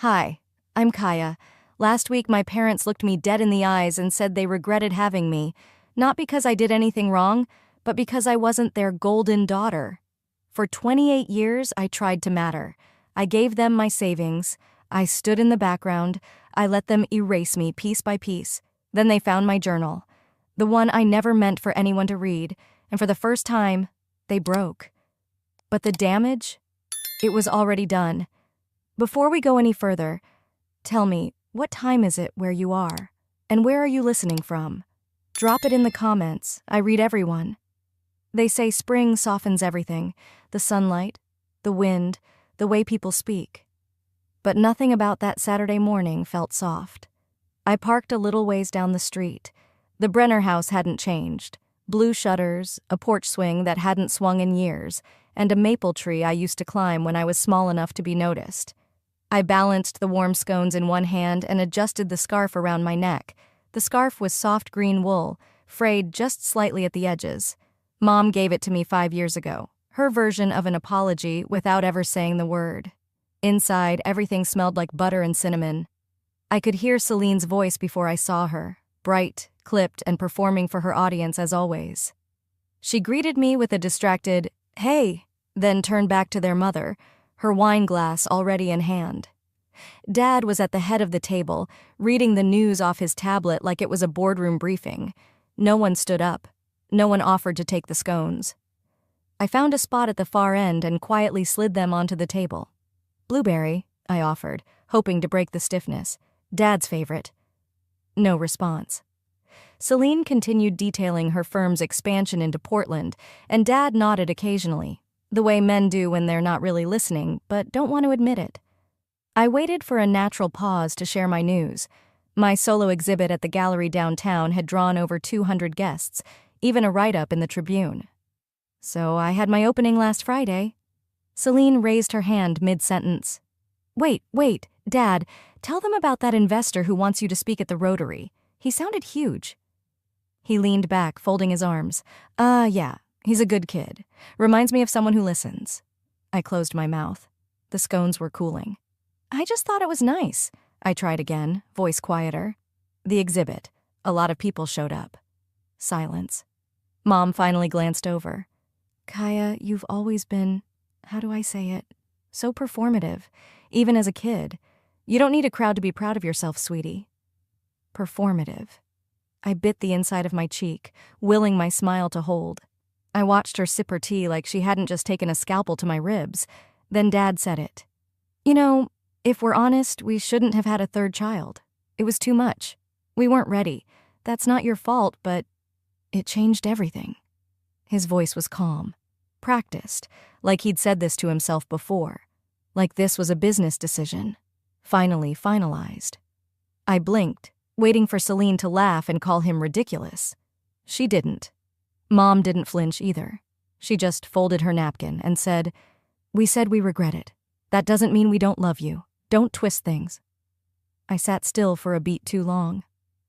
Hi, I'm Kaya. Last week, my parents looked me dead in the eyes and said they regretted having me, not because I did anything wrong, but because I wasn't their golden daughter. For 28 years, I tried to matter. I gave them my savings. I stood in the background. I let them erase me piece by piece. Then they found my journal, the one I never meant for anyone to read, and for the first time, they broke. But the damage? It was already done. Before we go any further, tell me, what time is it where you are? And where are you listening from? Drop it in the comments. I read everyone. They say spring softens everything, the sunlight, the wind, the way people speak. But nothing about that Saturday morning felt soft. I parked a little ways down the street. The Brenner house hadn't changed. Blue shutters, a porch swing that hadn't swung in years, and a maple tree I used to climb when I was small enough to be noticed. I balanced the warm scones in one hand and adjusted the scarf around my neck. The scarf was soft green wool, frayed just slightly at the edges. Mom gave it to me 5 years ago, her version of an apology without ever saying the word. Inside, everything smelled like butter and cinnamon. I could hear Celine's voice before I saw her, bright, clipped, and performing for her audience as always. She greeted me with a distracted, "Hey," then turned back to their mother, her wine glass already in hand. Dad was at the head of the table, reading the news off his tablet like it was a boardroom briefing. No one stood up. No one offered to take the scones. I found a spot at the far end and quietly slid them onto the table. "Blueberry," I offered, hoping to break the stiffness. Dad's favorite. No response. Celine continued detailing her firm's expansion into Portland, and Dad nodded occasionally, the way men do when they're not really listening but don't want to admit it. I waited for a natural pause to share my news. My solo exhibit at the gallery downtown had drawn over 200 guests, even a write-up in the Tribune. "So I had my opening last Friday." Celine raised her hand mid-sentence. Wait, Dad, tell them about that investor who wants you to speak at the Rotary. He sounded huge." He leaned back, folding his arms. Yeah, he's a good kid. Reminds me of someone who listens." I closed my mouth. The scones were cooling. "I just thought it was nice." I tried again, voice quieter. The exhibit. A lot of people showed up. Silence. Mom finally glanced over. "Kaya, you've always been, how do I say it, so performative, even as a kid. You don't need a crowd to be proud of yourself, sweetie." Performative. I bit the inside of my cheek, willing my smile to hold. I watched her sip her tea like she hadn't just taken a scalpel to my ribs. Then Dad said it. "You know, if we're honest, we shouldn't have had a third child. It was too much. We weren't ready. That's not your fault, but it changed everything." His voice was calm, practiced, like he'd said this to himself before, like this was a business decision, finally finalized. I blinked, waiting for Celine to laugh and call him ridiculous. She didn't. Mom didn't flinch either. She just folded her napkin and said, "We said we regret it. That doesn't mean we don't love you. Don't twist things." I sat still for a beat too long.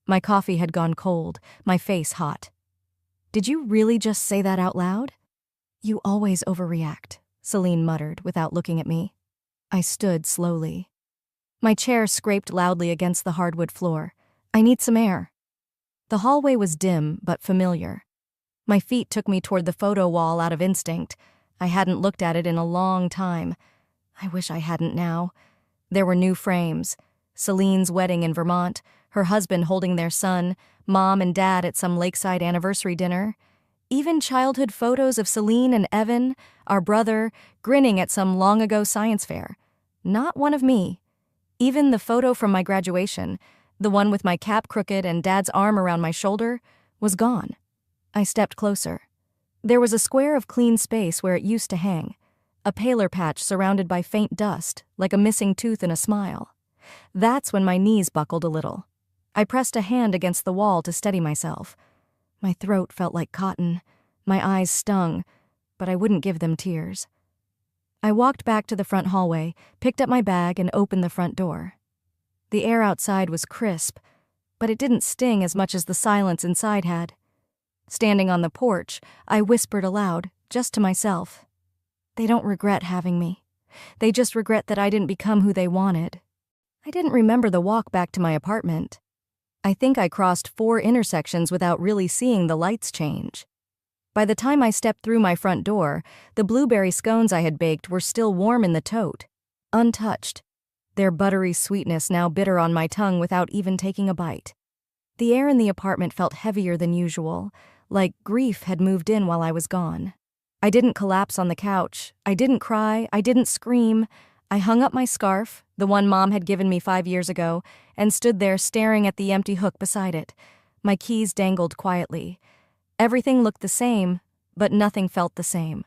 My coffee had gone cold, my face hot. "Did you really just say that out loud?" "You always overreact," Celine muttered without looking at me. I stood slowly. My chair scraped loudly against the hardwood floor. "I need some air." The hallway was dim but familiar. My feet took me toward the photo wall out of instinct. I hadn't looked at it in a long time. I wish I hadn't now. There were new frames. Celine's wedding in Vermont, her husband holding their son, Mom and Dad at some lakeside anniversary dinner. Even childhood photos of Celine and Evan, our brother, grinning at some long-ago science fair. Not one of me. Even the photo from my graduation, the one with my cap crooked and Dad's arm around my shoulder, was gone. I stepped closer. There was a square of clean space where it used to hang, a paler patch surrounded by faint dust, like a missing tooth in a smile. That's when my knees buckled a little. I pressed a hand against the wall to steady myself. My throat felt like cotton. My eyes stung, but I wouldn't give them tears. I walked back to the front hallway, picked up my bag, and opened the front door. The air outside was crisp, but it didn't sting as much as the silence inside had. Standing on the porch, I whispered aloud, just to myself. "They don't regret having me. They just regret that I didn't become who they wanted." I didn't remember the walk back to my apartment. I think I crossed 4 intersections without really seeing the lights change. By the time I stepped through my front door, the blueberry scones I had baked were still warm in the tote, untouched, their buttery sweetness now bitter on my tongue without even taking a bite. The air in the apartment felt heavier than usual, like grief had moved in while I was gone. I didn't collapse on the couch. I didn't cry. I didn't scream. I hung up my scarf, the one Mom had given me 5 years ago, and stood there staring at the empty hook beside it. My keys dangled quietly. Everything looked the same, but nothing felt the same.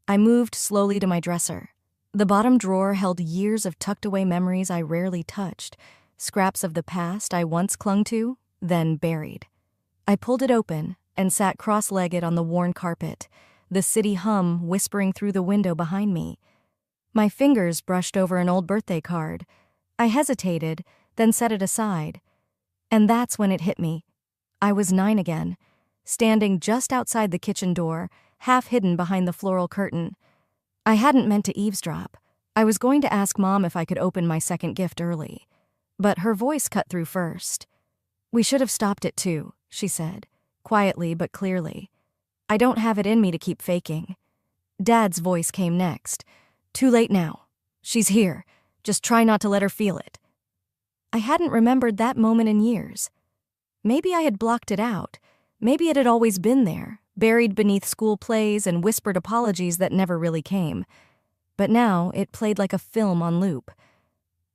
I moved slowly to my dresser. The bottom drawer held years of tucked-away memories I rarely touched, scraps of the past I once clung to, then buried. I pulled it open and sat cross-legged on the worn carpet, the city hum whispering through the window behind me. My fingers brushed over an old birthday card. I hesitated, then set it aside. And that's when it hit me. I was 9 again, standing just outside the kitchen door, half hidden behind the floral curtain. I hadn't meant to eavesdrop. I was going to ask Mom if I could open my second gift early. But her voice cut through first. "We should have stopped it too," she said, quietly but clearly. "I don't have it in me to keep faking." Dad's voice came next. "Too late now. She's here. Just try not to let her feel it." I hadn't remembered that moment in years. Maybe I had blocked it out. Maybe it had always been there, buried beneath school plays and whispered apologies that never really came. But now it played like a film on loop.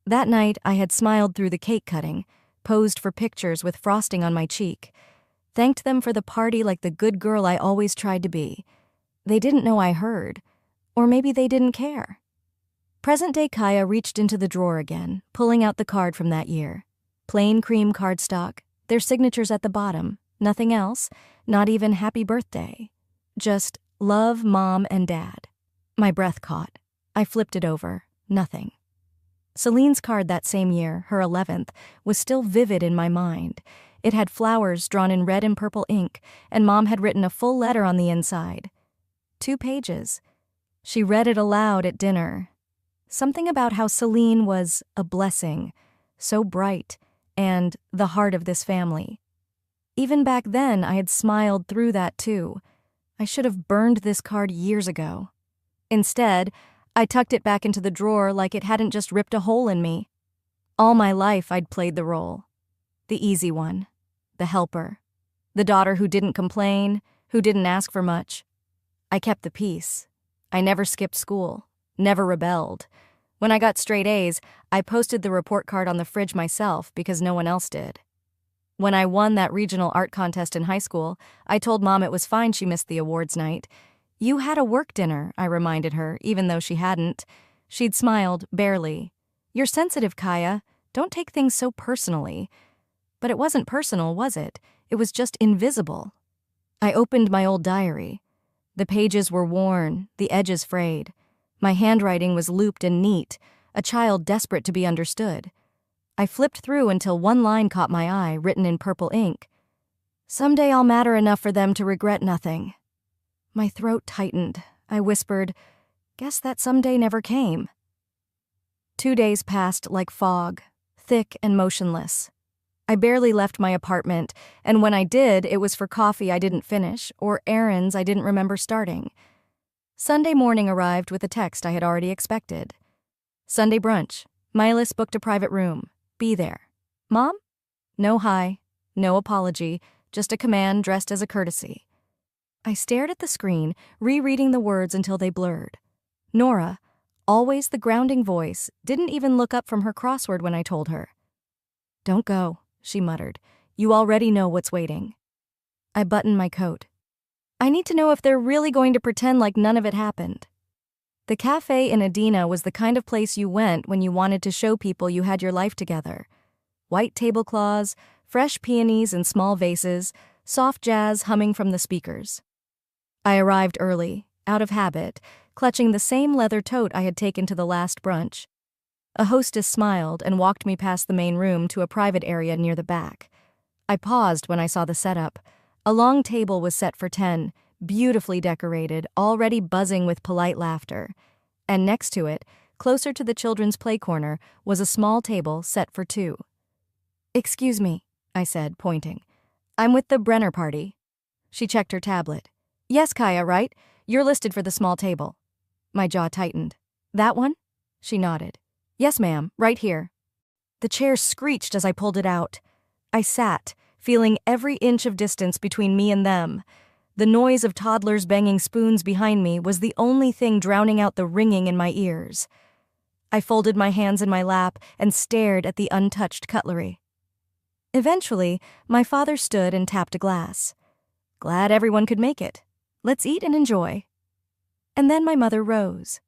That night I had smiled through the cake cutting, posed for pictures with frosting on my cheek, thanked them for the party like the good girl I always tried to be. They didn't know I heard, or maybe they didn't care. Present-day Kaya reached into the drawer again, pulling out the card from that year. Plain cream cardstock, their signatures at the bottom, nothing else, not even happy birthday. Just love, Mom and Dad. My breath caught. I flipped it over. Nothing. Celine's card that same year, her 11th, was still vivid in my mind. It had flowers drawn in red and purple ink, and Mom had written a full letter on the inside. 2 pages. She read it aloud at dinner. Something about how Celine was a blessing, so bright, and the heart of this family. Even back then, I had smiled through that too. I should have burned this card years ago. Instead, I tucked it back into the drawer like it hadn't just ripped a hole in me. All my life, I'd played the role. The easy one. The helper. The daughter who didn't complain, who didn't ask for much. I kept the peace. I never skipped school. Never rebelled. When I got straight A's, I posted the report card on the fridge myself because no one else did. When I won that regional art contest in high school, I told Mom it was fine she missed the awards night. "You had a work dinner," I reminded her, even though she hadn't. She'd smiled, barely. "You're sensitive, Kaya. Don't take things so personally." But it wasn't personal, was it? It was just invisible. I opened my old diary. The pages were worn, the edges frayed. My handwriting was looped and neat, a child desperate to be understood. I flipped through until one line caught my eye, written in purple ink. "Someday I'll matter enough for them to regret nothing." My throat tightened. I whispered, "Guess that someday never came." 2 days passed like fog, thick and motionless. I barely left my apartment, and when I did, it was for coffee I didn't finish or errands I didn't remember starting. Sunday morning arrived with a text I had already expected. "Sunday brunch. Milas booked a private room. Be there." Mom? No hi, no apology, just a command dressed as a courtesy. I stared at the screen, rereading the words until they blurred. Nora, always the grounding voice, didn't even look up from her crossword when I told her. "Don't go," she muttered. "You already know what's waiting." I buttoned my coat. I need to know if they're really going to pretend like none of it happened. The cafe in Adina was the kind of place you went when you wanted to show people you had your life together. White tablecloths, fresh peonies in small vases, soft jazz humming from the speakers. I arrived early, out of habit, clutching the same leather tote I had taken to the last brunch. A hostess smiled and walked me past the main room to a private area near the back. I paused when I saw the setup. A long table was set for 10, beautifully decorated, already buzzing with polite laughter. And next to it, Closer to the children's play corner was a small table set for two. "Excuse me," I said, pointing. "I'm with the Brenner party." She checked her tablet. "Yes, Kaya, right? You're listed for the small table." My jaw tightened. "That one?" She nodded. "Yes, ma'am, right here." The chair screeched as I pulled it out. I sat, feeling every inch of distance between me and them. The noise of toddlers banging spoons behind me was the only thing drowning out the ringing in my ears. I folded my hands in my lap and stared at the untouched cutlery. Eventually, my father stood and tapped a glass. "Glad everyone could make it. Let's eat and enjoy." And then my mother rose.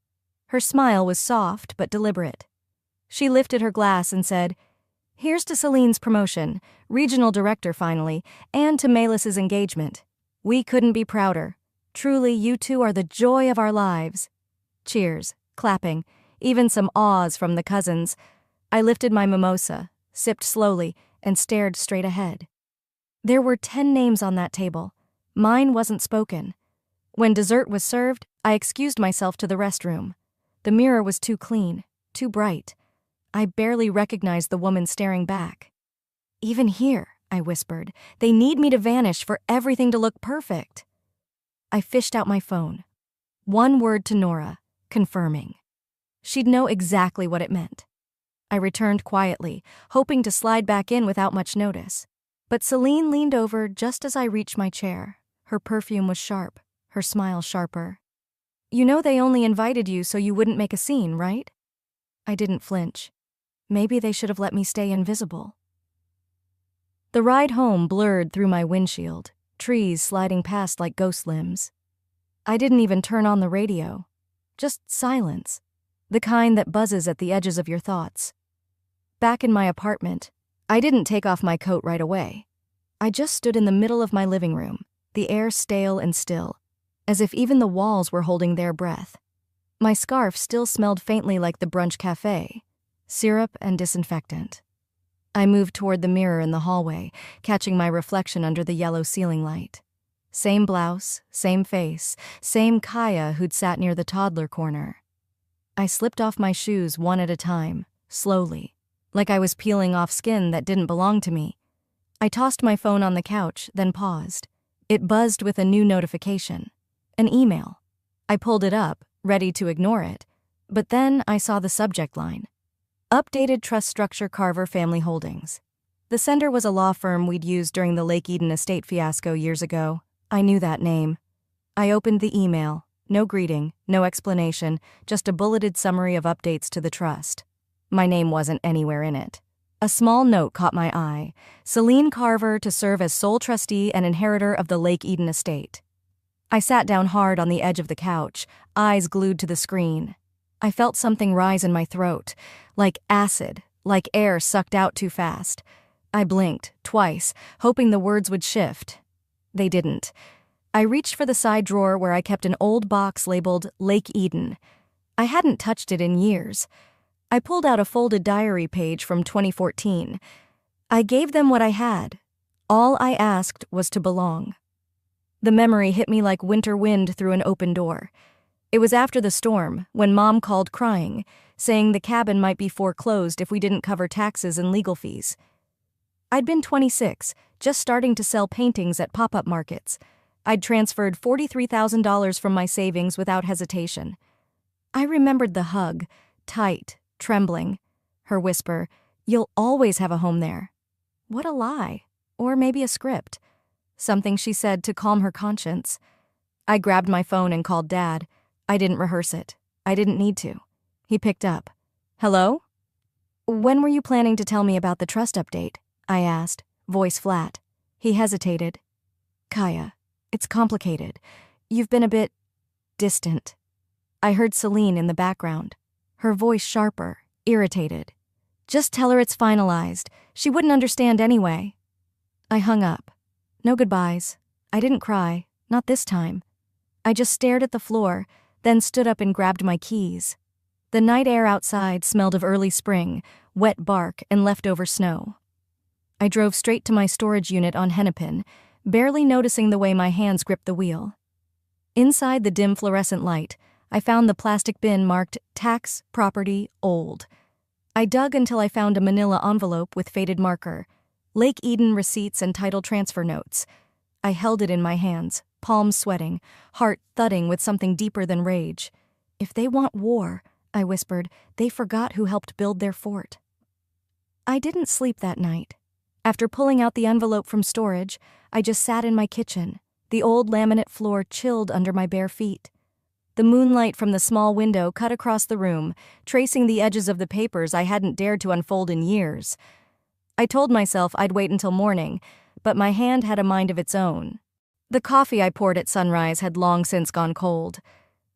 Her smile was soft but deliberate. She lifted her glass and said, "Here's to Celine's promotion, regional director finally, and to Melis's engagement. We couldn't be prouder. Truly, you two are the joy of our lives." Cheers, clapping, even some awes from the cousins. I lifted my mimosa, sipped slowly, and stared straight ahead. There were 10 names on that table. Mine wasn't spoken. When dessert was served, I excused myself to the restroom. The mirror was too clean, too bright. I barely recognized the woman staring back. "Even here," I whispered, "they need me to vanish for everything to look perfect." I fished out my phone. One word to Nora, confirming. She'd know exactly what it meant. I returned quietly, hoping to slide back in without much notice. But Celine leaned over just as I reached my chair. Her perfume was sharp, her smile sharper. "You know they only invited you so you wouldn't make a scene, right?" I didn't flinch. Maybe they should have let me stay invisible. The ride home blurred through my windshield, trees sliding past like ghost limbs. I didn't even turn on the radio. Just silence, the kind that buzzes at the edges of your thoughts. Back in my apartment, I didn't take off my coat right away. I just stood in the middle of my living room, the air stale and still, as if even the walls were holding their breath. My scarf still smelled faintly like the brunch cafe, syrup and disinfectant. I moved toward the mirror in the hallway, catching my reflection under the yellow ceiling light. Same blouse, same face, same Kaya who'd sat near the toddler corner. I slipped off my shoes one at a time, slowly, like I was peeling off skin that didn't belong to me. I tossed my phone on the couch, then paused. It buzzed with a new notification. An email. I pulled it up, ready to ignore it, but then I saw the subject line. Updated trust structure Carver Family Holdings. The sender was a law firm we'd used during the Lake Eden estate fiasco years ago. I knew that name. I opened the email. No greeting, no explanation, just a bulleted summary of updates to the trust. My name wasn't anywhere in it. A small note caught my eye. Celine Carver to serve as sole trustee and inheritor of the Lake Eden estate. I sat down hard on the edge of the couch, eyes glued to the screen. I felt something rise in my throat, like acid, like air sucked out too fast. I blinked, twice, hoping the words would shift. They didn't. I reached for the side drawer where I kept an old box labeled Lake Eden. I hadn't touched it in years. I pulled out a folded diary page from 2014. I gave them what I had. All I asked was to belong. The memory hit me like winter wind through an open door. It was after the storm, when Mom called crying, saying the cabin might be foreclosed if we didn't cover taxes and legal fees. I'd been 26, just starting to sell paintings at pop-up markets. I'd transferred $43,000 from my savings without hesitation. I remembered the hug, tight, trembling. Her whisper, "You'll always have a home there." What a lie. Or maybe a script. Something she said to calm her conscience. I grabbed my phone and called Dad. I didn't rehearse it. I didn't need to. He picked up. "Hello? When were you planning to tell me about the trust update?" I asked, voice flat. He hesitated. "Kaya, it's complicated. You've been a bit distant." I heard Celine in the background, her voice sharper, irritated. "Just tell her it's finalized. She wouldn't understand anyway." I hung up. No goodbyes. I didn't cry, not this time. I just stared at the floor, then stood up and grabbed my keys. The night air outside smelled of early spring, wet bark, and leftover snow. I drove straight to my storage unit on Hennepin, barely noticing the way my hands gripped the wheel. Inside the dim fluorescent light, I found the plastic bin marked Tax Property Old. I dug until I found a manila envelope with faded marker, Lake Eden receipts and title transfer notes. I held it in my hands, palms sweating, heart thudding with something deeper than rage. If they want war, I whispered, they forgot who helped build their fort. I didn't sleep that night. After pulling out the envelope from storage, I just sat in my kitchen, the old laminate floor chilled under my bare feet. The moonlight from the small window cut across the room, tracing the edges of the papers I hadn't dared to unfold in years. I told myself I'd wait until morning, but my hand had a mind of its own. The coffee I poured at sunrise had long since gone cold.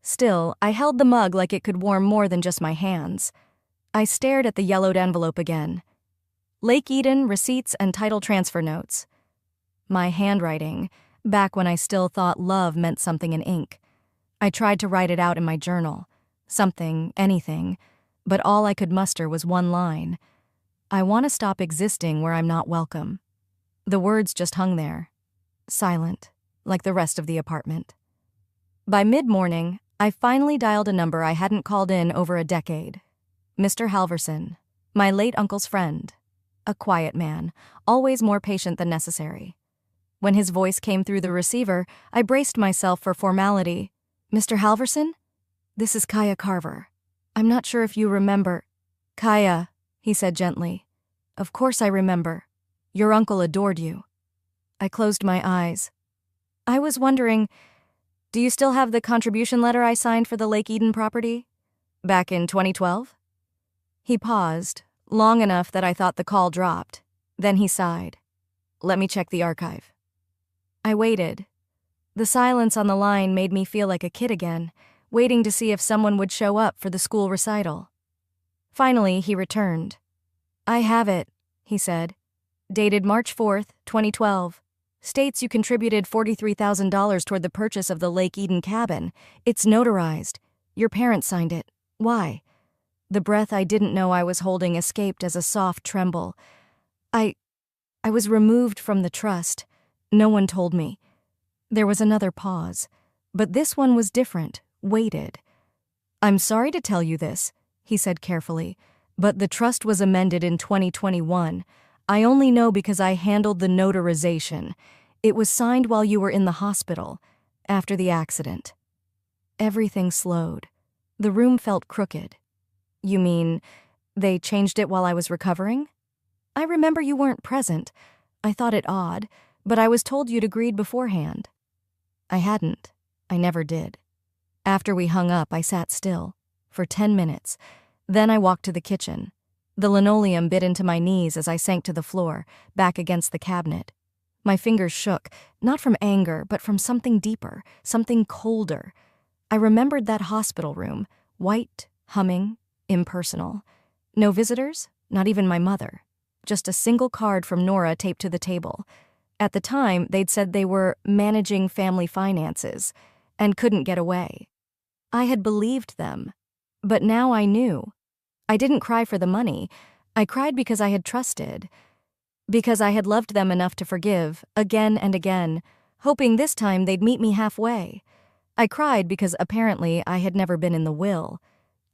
Still, I held the mug like it could warm more than just my hands. I stared at the yellowed envelope again. Lake Eden receipts and title transfer notes. My handwriting, back when I still thought love meant something in ink. I tried to write it out in my journal. Something, anything, but all I could muster was one line. I want to stop existing where I'm not welcome. The words just hung there, silent, like the rest of the apartment. By mid-morning, I finally dialed a number I hadn't called in over a decade. Mr. Halverson, my late uncle's friend. A quiet man, always more patient than necessary. When his voice came through the receiver, I braced myself for formality. Mr. Halverson? This is Kaya Carver. I'm not sure if you remember. Kaya, he said gently. Of course I remember. Your uncle adored you. I closed my eyes. I was wondering, do you still have the contribution letter I signed for the Lake Eden property? Back in 2012? He paused, long enough that I thought the call dropped. Then he sighed. Let me check the archive. I waited. The silence on the line made me feel like a kid again, waiting to see if someone would show up for the school recital. Finally, he returned. I have it, he said. Dated March 4th, 2012. States you contributed $43,000 toward the purchase of the Lake Eden cabin. It's notarized. Your parents signed it. Why? The breath I didn't know I was holding escaped as a soft tremble. I was removed from the trust. No one told me. There was another pause, but this one was different, weighted. I'm sorry to tell you this, he said carefully, but the trust was amended in 2021. I only know because I handled the notarization. It was signed while you were in the hospital, after the accident. Everything slowed. The room felt crooked. You mean, they changed it while I was recovering? I remember you weren't present. I thought it odd, but I was told you'd agreed beforehand. I hadn't. I never did. After we hung up, I sat still, for 10 minutes. Then I walked to the kitchen. The linoleum bit into my knees as I sank to the floor, back against the cabinet. My fingers shook, not from anger, but from something deeper, something colder. I remembered that hospital room, white, humming, impersonal. No visitors, not even my mother. Just a single card from Nora taped to the table. At the time, they'd said they were managing family finances and couldn't get away. I had believed them, but now I knew. I didn't cry for the money. I cried because I had trusted, because I had loved them enough to forgive, again and again, hoping this time they'd meet me halfway. I cried because apparently I had never been in the will,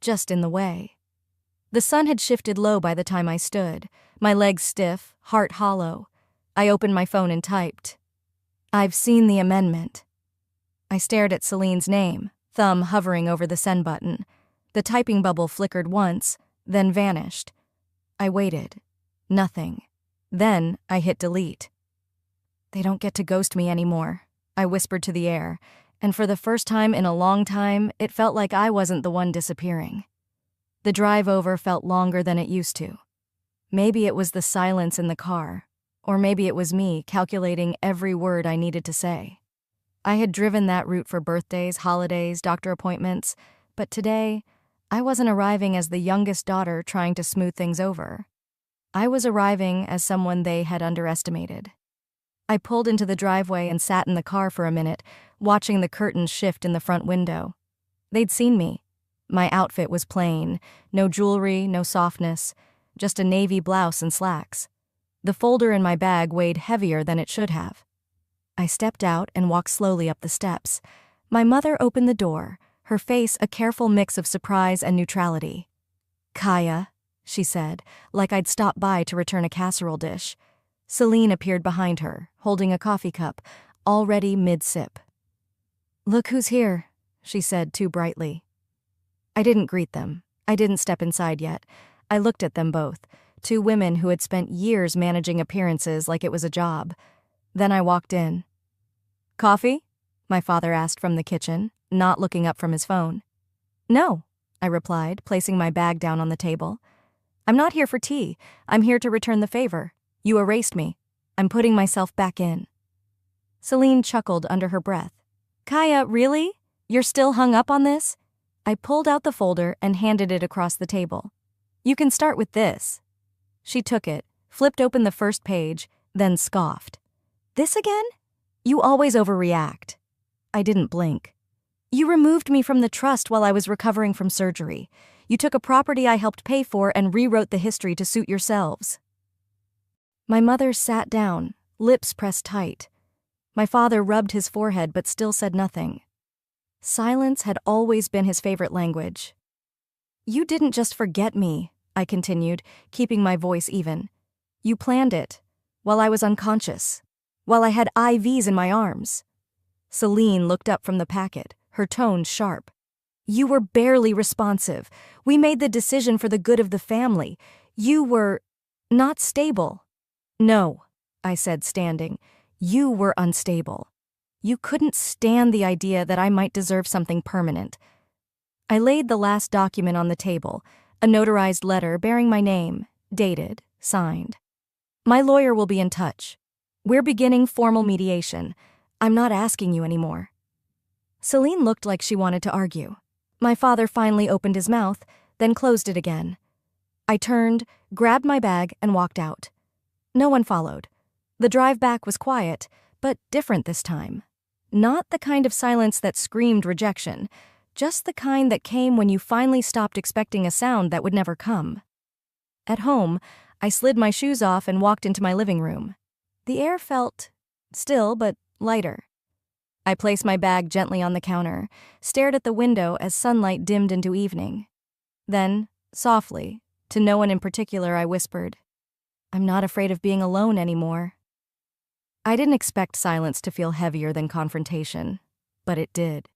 just in the way. The sun had shifted low by the time I stood, my legs stiff, heart hollow. I opened my phone and typed, I've seen the amendment. I stared at Celine's name, thumb hovering over the send button. The typing bubble flickered once, then vanished. I waited. Nothing. Then I hit delete. They don't get to ghost me anymore, I whispered to the air, and for the first time in a long time, it felt like I wasn't the one disappearing. The drive over felt longer than it used to. Maybe it was the silence in the car, or maybe it was me calculating every word I needed to say. I had driven that route for birthdays, holidays, doctor appointments, but today, I wasn't arriving as the youngest daughter trying to smooth things over. I was arriving as someone they had underestimated. I pulled into the driveway and sat in the car for a minute, watching the curtains shift in the front window. They'd seen me. My outfit was plain, no jewelry, no softness, just a navy blouse and slacks. The folder in my bag weighed heavier than it should have. I stepped out and walked slowly up the steps. My mother opened the door, her face a careful mix of surprise and neutrality. "Kaya," she said, like I'd stopped by to return a casserole dish. Celine appeared behind her, holding a coffee cup, already mid-sip. "Look who's here," she said too brightly. I didn't greet them. I didn't step inside yet. I looked at them both, two women who had spent years managing appearances like it was a job. Then I walked in. "Coffee?" my father asked from the kitchen, not looking up from his phone. "No," I replied, placing my bag down on the table. "I'm not here for tea. I'm here to return the favor. You erased me. I'm putting myself back in." Celine chuckled under her breath. "Kaya, really? You're still hung up on this?" I pulled out the folder and handed it across the table. "You can start with this." She took it, flipped open the first page, then scoffed. "This again? You always overreact." I didn't blink. "You removed me from the trust while I was recovering from surgery. You took a property I helped pay for and rewrote the history to suit yourselves." My mother sat down, lips pressed tight. My father rubbed his forehead but still said nothing. Silence had always been his favorite language. "You didn't just forget me," I continued, keeping my voice even. "You planned it, while I was unconscious, while I had IVs in my arms." Celine looked up from the packet, her tone sharp. "You were barely responsive. We made the decision for the good of the family. You were not stable." "No," I said, standing. "You were unstable. You couldn't stand the idea that I might deserve something permanent." I laid the last document on the table, a notarized letter bearing my name, dated, signed. "My lawyer will be in touch. We're beginning formal mediation. I'm not asking you anymore." Celine looked like she wanted to argue. My father finally opened his mouth, then closed it again. I turned, grabbed my bag, and walked out. No one followed. The drive back was quiet, but different this time. Not the kind of silence that screamed rejection, just the kind that came when you finally stopped expecting a sound that would never come. At home, I slid my shoes off and walked into my living room. The air felt still but lighter. I placed my bag gently on the counter, stared at the window as sunlight dimmed into evening. Then, softly, to no one in particular, I whispered, "I'm not afraid of being alone anymore." I didn't expect silence to feel heavier than confrontation, but it did.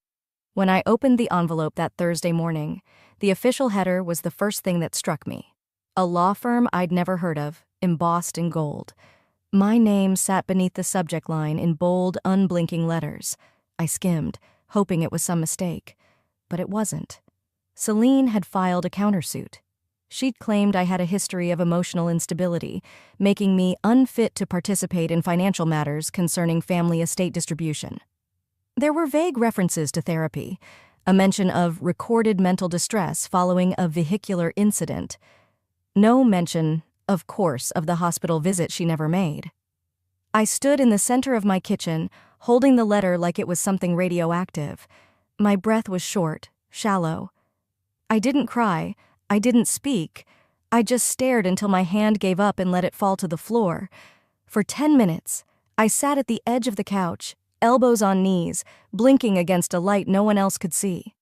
When I opened the envelope that Thursday morning, the official header was the first thing that struck me. A law firm I'd never heard of, embossed in gold. My name sat beneath the subject line in bold, unblinking letters. I skimmed, hoping it was some mistake. But it wasn't. Celine had filed a countersuit. She'd claimed I had a history of emotional instability, making me unfit to participate in financial matters concerning family estate distribution. There were vague references to therapy, a mention of recorded mental distress following a vehicular incident. No mention, of course, of the hospital visit she never made. I stood in the center of my kitchen, holding the letter like it was something radioactive. My breath was short, shallow. I didn't cry. I didn't speak. I just stared until my hand gave up and let it fall to the floor. For 10 minutes, I sat at the edge of the couch, elbows on knees, blinking against a light no one else could see.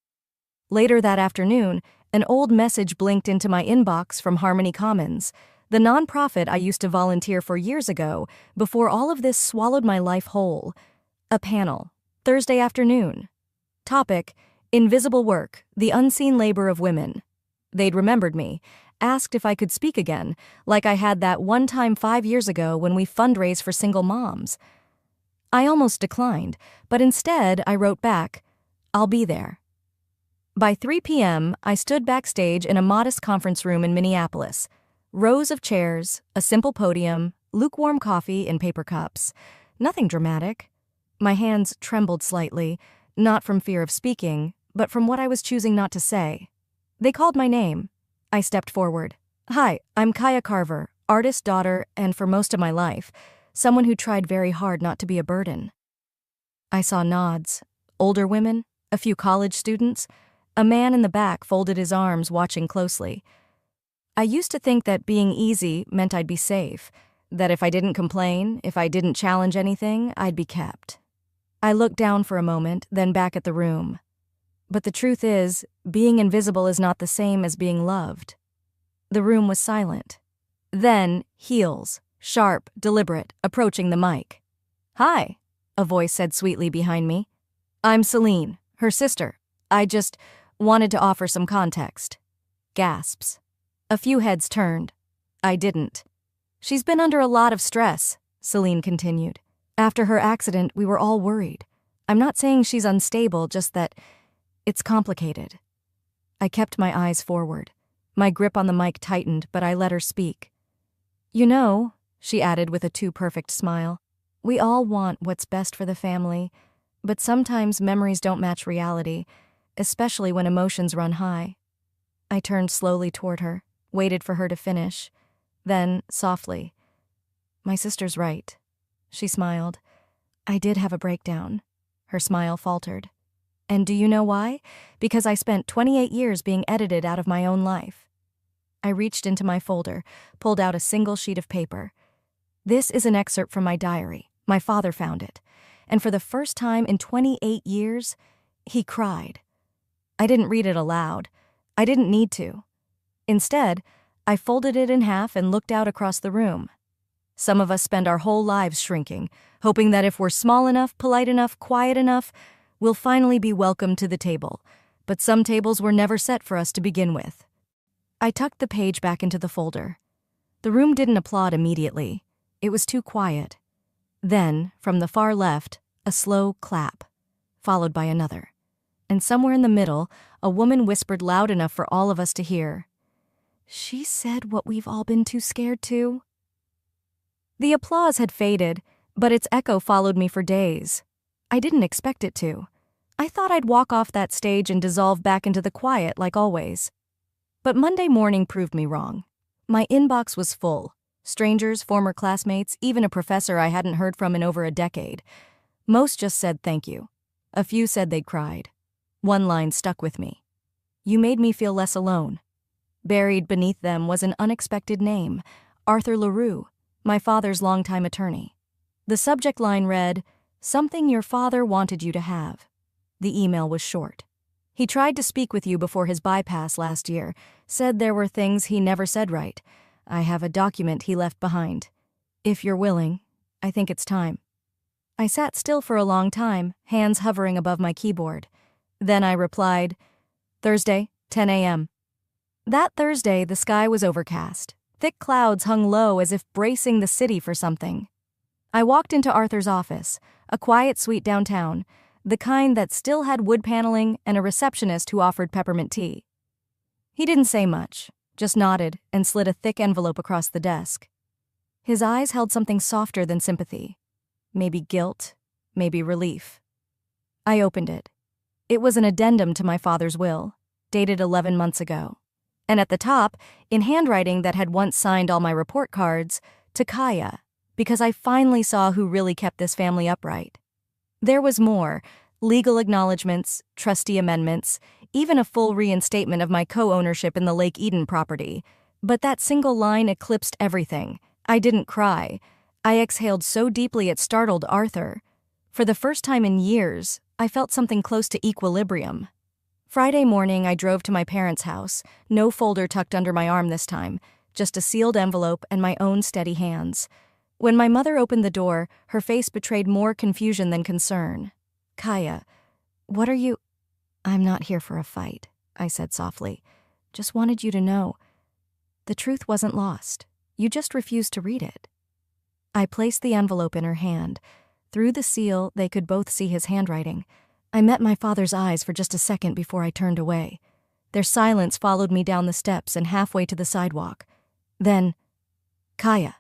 Later that afternoon, an old message blinked into my inbox from Harmony Commons, the nonprofit I used to volunteer for years ago, before all of this swallowed my life whole. A panel, Thursday afternoon. Topic, Invisible Work, the Unseen Labor of Women. They'd remembered me, asked if I could speak again, like I had that one time 5 years ago when we fundraised for single moms. I almost declined, but instead I wrote back, "I'll be there." By 3 p.m., I stood backstage in a modest conference room in Minneapolis. Rows of chairs, a simple podium, lukewarm coffee in paper cups. Nothing dramatic. My hands trembled slightly, not from fear of speaking, but from what I was choosing not to say. They called my name. I stepped forward. "Hi, I'm Kaya Carver, artist daughter, and for most of my life, someone who tried very hard not to be a burden." I saw nods. Older women, a few college students. A man in the back folded his arms, watching closely. I used to think that being easy meant I'd be safe, that if I didn't complain, if I didn't challenge anything, I'd be kept. I looked down for a moment, then back at the room. But the truth is, being invisible is not the same as being loved. The room was silent. Then, heels, sharp, deliberate, approaching the mic. "Hi," a voice said sweetly behind me. "I'm Celine, her sister. I just wanted to offer some context." Gasps. A few heads turned. I didn't. "She's been under a lot of stress," Celine continued. "After her accident, we were all worried. I'm not saying she's unstable, just that it's complicated." I kept my eyes forward. My grip on the mic tightened, but I let her speak. "You know," she added with a too-perfect smile, "we all want what's best for the family, but sometimes memories don't match reality, especially when emotions run high." I turned slowly toward her, waited for her to finish. Then, softly, "My sister's right." She smiled. "I did have a breakdown." Her smile faltered. "And do you know why? Because I spent 28 years being edited out of my own life." I reached into my folder, pulled out a single sheet of paper. "This is an excerpt from my diary. My father found it. And for the first time in 28 years, he cried." I didn't read it aloud. I didn't need to. Instead, I folded it in half and looked out across the room. Some of us spend our whole lives shrinking, hoping that if we're small enough, polite enough, quiet enough, we'll finally be welcomed to the table. But some tables were never set for us to begin with. I tucked the page back into the folder. The room didn't applaud immediately. It was too quiet. Then, from the far left, a slow clap, followed by another. And somewhere in the middle, a woman whispered loud enough for all of us to hear, "She said what we've all been too scared to." The applause had faded, but its echo followed me for days. I didn't expect it to. I thought I'd walk off that stage and dissolve back into the quiet like always. But Monday morning proved me wrong. My inbox was full. Strangers, former classmates, even a professor I hadn't heard from in over a decade. Most just said thank you. A few said they'd cried. One line stuck with me. "You made me feel less alone." Buried beneath them was an unexpected name, Arthur LaRue, my father's longtime attorney. The subject line read, "Something your father wanted you to have." The email was short. "He tried to speak with you before his bypass last year, said there were things he never said right. I have a document he left behind. If you're willing, I think it's time." I sat still for a long time, hands hovering above my keyboard. Then I replied, "Thursday, 10 a.m. That Thursday, the sky was overcast. Thick clouds hung low as if bracing the city for something. I walked into Arthur's office, a quiet suite downtown, the kind that still had wood paneling and a receptionist who offered peppermint tea. He didn't say much, just nodded and slid a thick envelope across the desk. His eyes held something softer than sympathy. Maybe guilt, maybe relief. I opened it. It was an addendum to my father's will, dated 11 months ago. And at the top, in handwriting that had once signed all my report cards, to Kaya, because I finally saw who really kept this family upright. There was more, legal acknowledgments, trustee amendments, even a full reinstatement of my co-ownership in the Lake Eden property. But that single line eclipsed everything. I didn't cry. I exhaled so deeply it startled Arthur. For the first time in years, I felt something close to equilibrium. Friday morning, I drove to my parents' house, no folder tucked under my arm this time, just a sealed envelope and my own steady hands. When my mother opened the door, her face betrayed more confusion than concern. "Kaya, what are you—" "I'm not here for a fight," I said softly. "Just wanted you to know. The truth wasn't lost. You just refused to read it." I placed the envelope in her hand. Through the seal, they could both see his handwriting. I met my father's eyes for just a second before I turned away. Their silence followed me down the steps and halfway to the sidewalk. Then, "Kaya."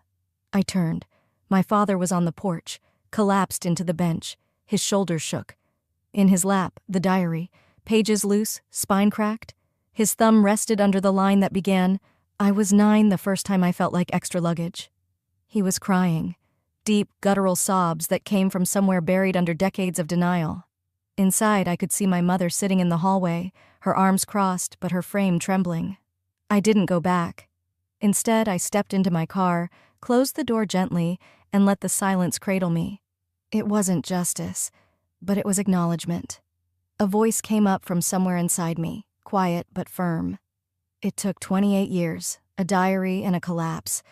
I turned. My father was on the porch, collapsed into the bench. His shoulders shook. In his lap, the diary, pages loose, spine cracked. His thumb rested under the line that began, "I was 9 the first time I felt like extra luggage." He was crying, deep, guttural sobs that came from somewhere buried under decades of denial. Inside, I could see my mother sitting in the hallway, her arms crossed, but her frame trembling. I didn't go back. Instead, I stepped into my car, closed the door gently, and let the silence cradle me. It wasn't justice, but it was acknowledgement. A voice came up from somewhere inside me, quiet but firm. It took 28 years, a diary and a collapse,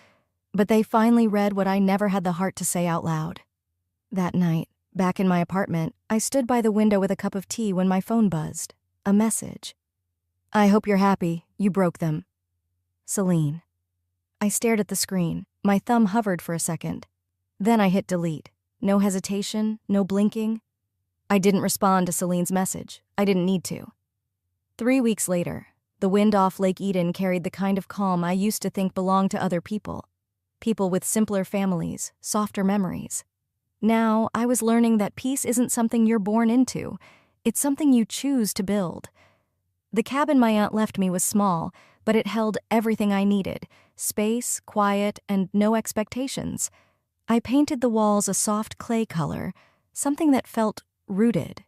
but they finally read what I never had the heart to say out loud. That night, back in my apartment, I stood by the window with a cup of tea when my phone buzzed. A message. "I hope you're happy. You broke them. Celine." I stared at the screen. My thumb hovered for a second. Then I hit delete. No hesitation, no blinking. I didn't respond to Celine's message. I didn't need to. 3 weeks later, the wind off Lake Eden carried the kind of calm I used to think belonged to other people. People with simpler families, softer memories. Now, I was learning that peace isn't something you're born into. It's something you choose to build. The cabin my aunt left me was small, but it held everything I needed: space, quiet, and no expectations. I painted the walls a soft clay color, something that felt rooted.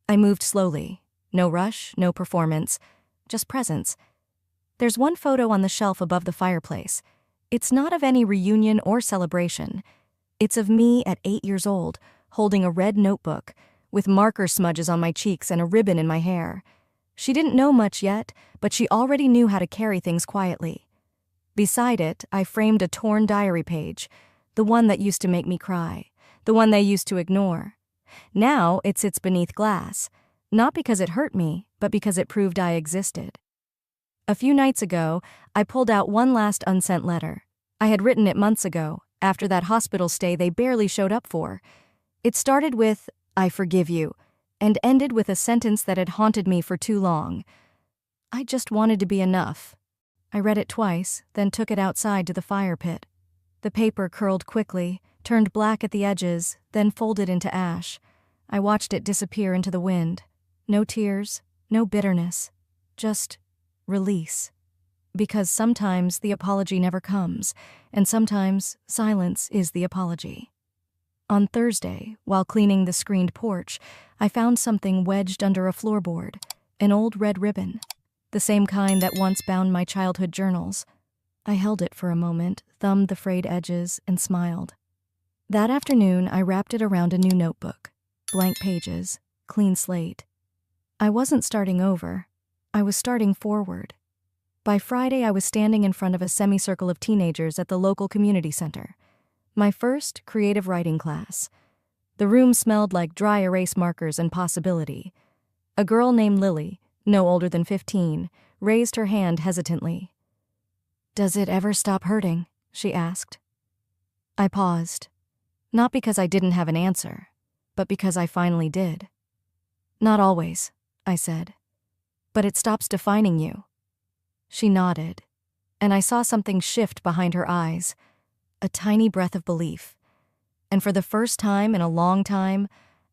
I moved slowly. No rush, no performance, just presence. There's one photo on the shelf above the fireplace. It's not of any reunion or celebration. It's of me at 8 years old, holding a red notebook, with marker smudges on my cheeks and a ribbon in my hair. She didn't know much yet, but she already knew how to carry things quietly. Beside it, I framed a torn diary page, the one that used to make me cry, the one they used to ignore. Now it sits beneath glass, not because it hurt me, but because it proved I existed. A few nights ago, I pulled out one last unsent letter. I had written it months ago, after that hospital stay they barely showed up for. It started with, "I forgive you," and ended with a sentence that had haunted me for too long. I just wanted to be enough. I read it twice, then took it outside to the fire pit. The paper curled quickly, turned black at the edges, then folded into ash. I watched it disappear into the wind. No tears, no bitterness, just release. Because sometimes the apology never comes, and sometimes silence is the apology. On Thursday, while cleaning the screened porch, I found something wedged under a floorboard, an old red ribbon, the same kind that once bound my childhood journals. I held it for a moment, thumbed the frayed edges, and smiled. That afternoon, I wrapped it around a new notebook. Blank pages, clean slate. I wasn't starting over. I was starting forward. By Friday, I was standing in front of a semicircle of teenagers at the local community center. My first creative writing class. The room smelled like dry erase markers and possibility. A girl named Lily, no older than 15, raised her hand hesitantly. "Does it ever stop hurting?" she asked. I paused. Not because I didn't have an answer, but because I finally did. "Not always," I said. "But it stops defining you." She nodded, and I saw something shift behind her eyes, a tiny breath of belief. And for the first time in a long time,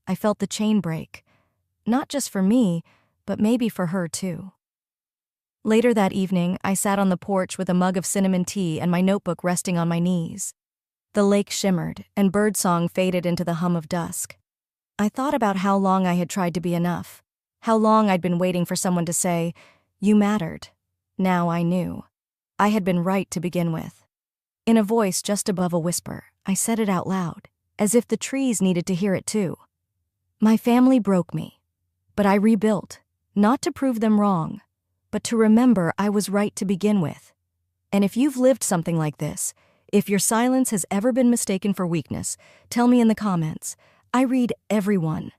I felt the chain break, not just for me, but maybe for her too. Later that evening, I sat on the porch with a mug of cinnamon tea and my notebook resting on my knees. The lake shimmered, and birdsong faded into the hum of dusk. I thought about how long I had tried to be enough, how long I'd been waiting for someone to say, "You mattered." Now I knew. I had been right to begin with. In a voice just above a whisper, I said it out loud, as if the trees needed to hear it too. My family broke me, but I rebuilt, not to prove them wrong, but to remember I was right to begin with. And if you've lived something like this, if your silence has ever been mistaken for weakness, tell me in the comments. I read everyone.